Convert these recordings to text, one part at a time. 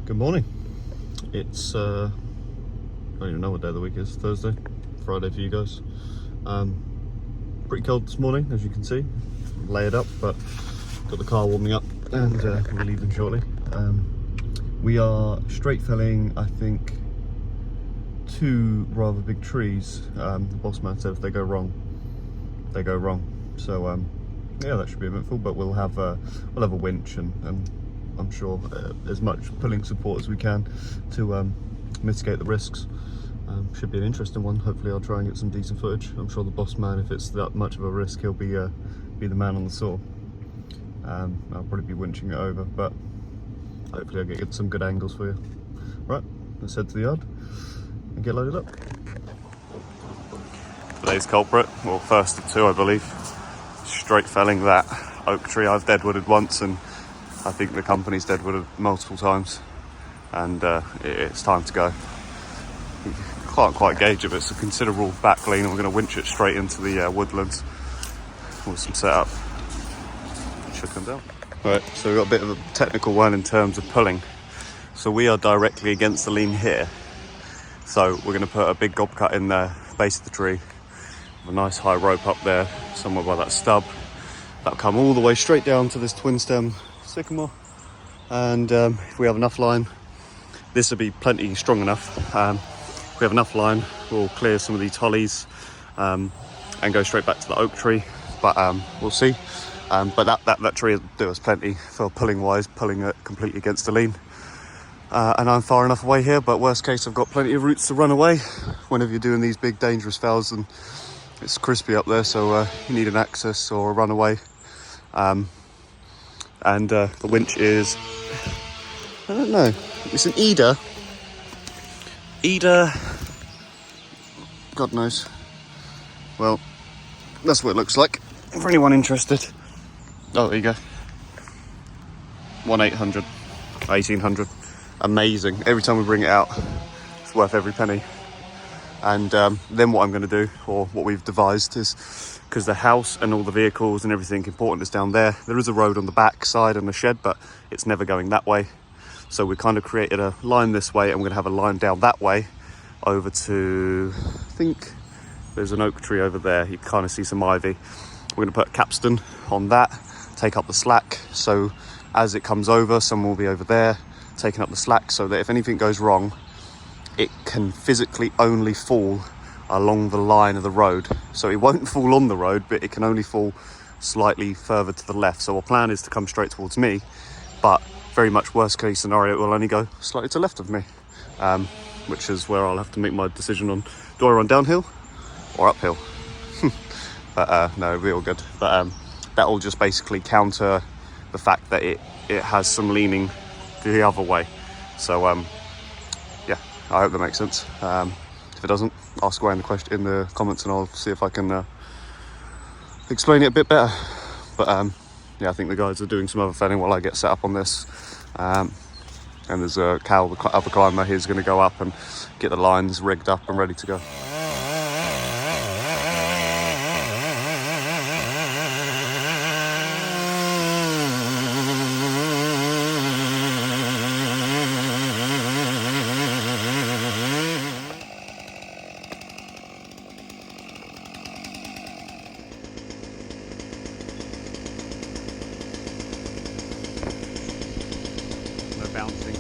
Good morning. It's I don't even know what day of the week is. Thursday, Friday for you guys. Pretty cold this morning, as you can see. Layered up, but got the car warming up, and we'll be leaving shortly. We are straight felling, I think, 2 rather big trees. The boss man said if they go wrong, they go wrong. So yeah, that should be eventful. But we'll have a winch and I'm sure as much pulling support as we can to mitigate the risks. Should be an interesting one. Hopefully I'll try and get some decent footage. I'm sure the boss man, if it's that much of a risk, he'll be the man on the saw. I'll probably be winching it over, but hopefully I'll get some good angles for you. Right, let's head to the yard and get loaded up. Today's culprit, well, first of 2 I believe, straight felling that oak tree. I've deadwooded once, and I think the company's deadwooded multiple times, and it's time to go. You can't quite gauge it, but it's a considerable back lean, and we're going to winch it straight into the woodlands with some setup. Should come down. Right, so we've got a bit of a technical one in terms of pulling. So we are directly against the lean here. So we're going to put a big gob cut in the base of the tree, with a nice high rope up there, somewhere by that stub. That'll come all the way straight down to this twin stem sycamore. And if we have enough line, this will be plenty strong enough. If we have enough line, we'll clear some of these hollies and go straight back to the oak tree. But we'll see. But that tree will do us plenty for pulling wise, pulling it completely against the lean. And I'm far enough away here, but worst case, I've got plenty of routes to run away whenever you're doing these big dangerous fells, and it's crispy up there, so you need an access or a runaway. And the winch is, I don't know, it's an Eder, God knows. Well, that's what it looks like for anyone interested. Oh, there you go. 1-800, 1800. Amazing. Every time we bring it out, it's worth every penny. And then what I'm going to do, or what we've devised, is because the house and all the vehicles and everything important is down there. There is a road on the back side and a shed, but it's never going that way. So we kind of created a line this way, and we're going to have a line down that way over to, I think there's an oak tree over there. You can kind of see some ivy. We're going to put a capstan on that, take up the slack. So as it comes over, someone will be over there taking up the slack, so that if anything goes wrong, it can physically only fall along the line of the road. So it won't fall on the road, but it can only fall slightly further to the left. So our plan is to come straight towards me, but very much worst case scenario, it will only go slightly to the left of me, which is where I'll have to make my decision on, do I run downhill or uphill? But no, it'll be all good. But that will just basically counter the fact that it has some leaning the other way. So yeah, I hope that makes sense. If it doesn't, ask away in the comments, and I'll see if I can explain it a bit better. But yeah, I think the guys are doing some other felling while I get set up on this. And there's Cal, the other climber. He's going to go up and get the lines rigged up and ready to go. Bouncing.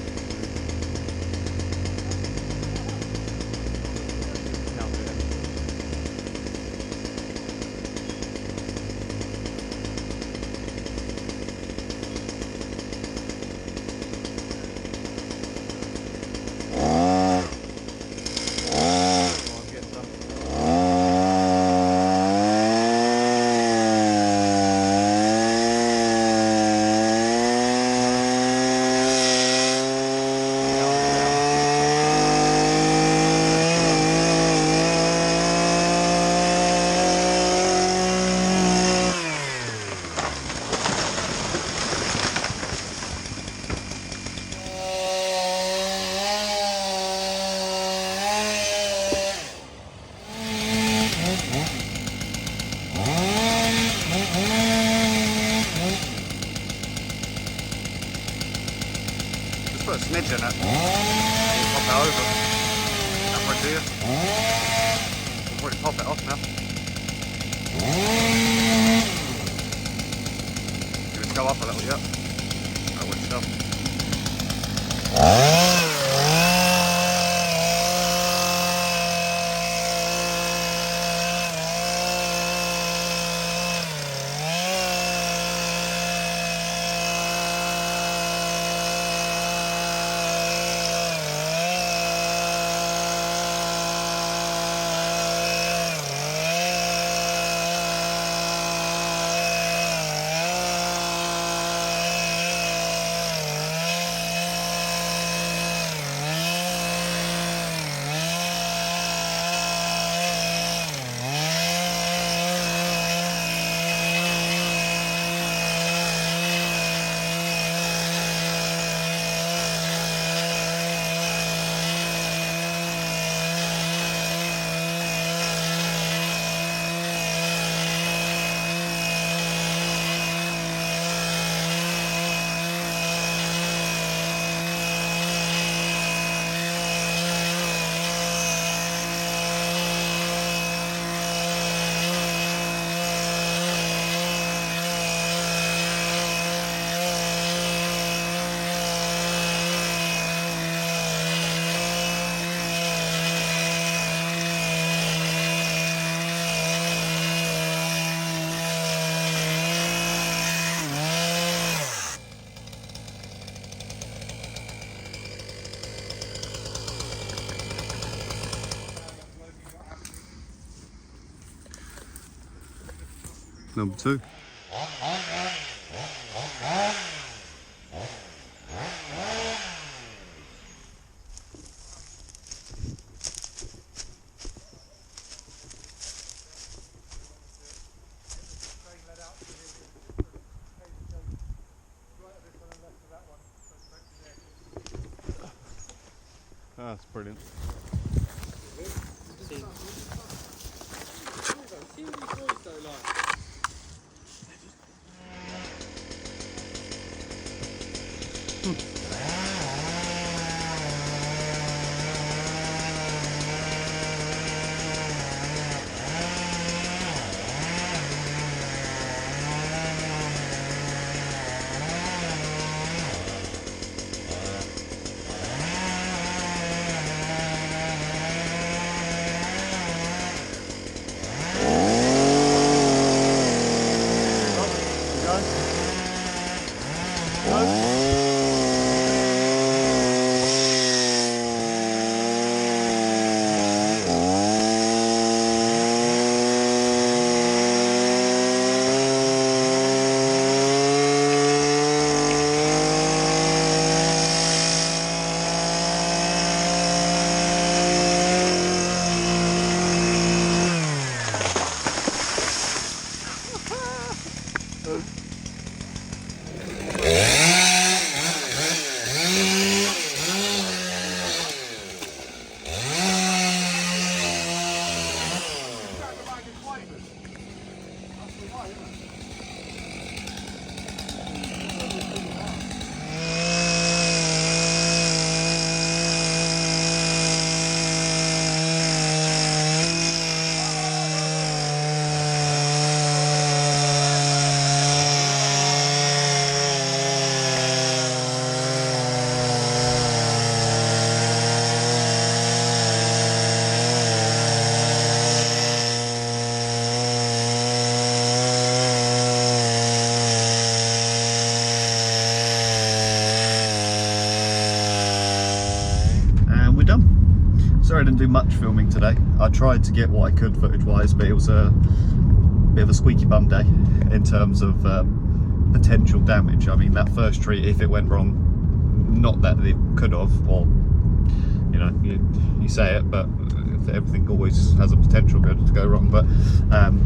Put a smidge in it. You pop it over. That would do you. We'll probably pop it off now. Give it go up a little, yep. That would stuff. Number 2. That's brilliant. Sorry I didn't do much filming today. I tried to get what I could footage wise, but it was a bit of a squeaky bum day in terms of potential damage. I mean, that first tree, if it went wrong, not that it could have, or you know, you say it, but everything always has a potential to go wrong. But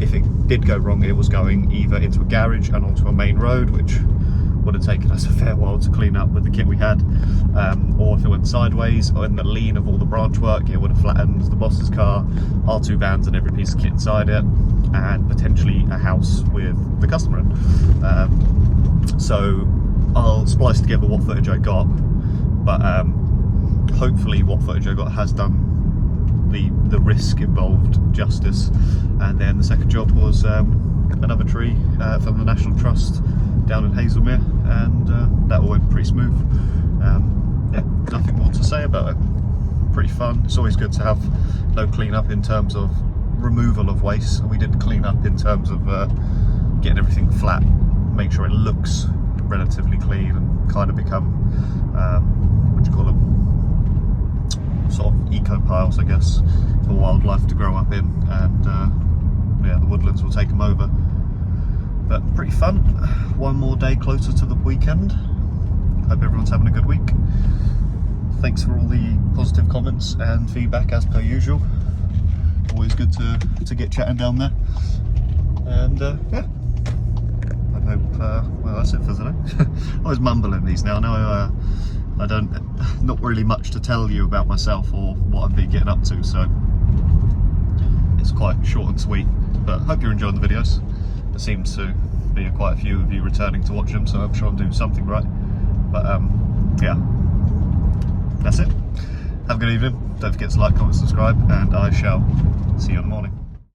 if it did go wrong, it was going either into a garage and onto a main road, which would have taken us a fair while to clean up with the kit we had, or if it went sideways or in the lean of all the branch work, it would have flattened the boss's car, our 2 vans and every piece of kit inside it, and potentially a house with the customer in. So I'll splice together what footage I got, but hopefully what footage I got has done the risk involved justice. And then the second job was another tree from the National Trust down in Hazelmere, and that all went pretty smooth. Yeah, nothing more to say about it. Pretty fun. It's always good to have no clean up in terms of removal of waste. We did clean up in terms of getting everything flat, make sure it looks relatively clean, and kind of become what do you call them, sort of eco piles, I guess, for wildlife to grow up in, and yeah, the woodlands will take them over. But pretty fun. One more day closer to the weekend. Hope everyone's having a good week. Thanks for all the positive comments and feedback as per usual. Always good to get chatting down there. And yeah, I hope, well, that's it for today. I was mumbling these now. Now I don't, not really much to tell you about myself or what I've been getting up to, so it's quite short and sweet. But hope you're enjoying the videos. There seems to be quite a few of you returning to watch them, so I'm sure I'm doing something right. But yeah, that's it. Have a good evening. Don't forget to like, comment, subscribe, and I shall see you in the morning.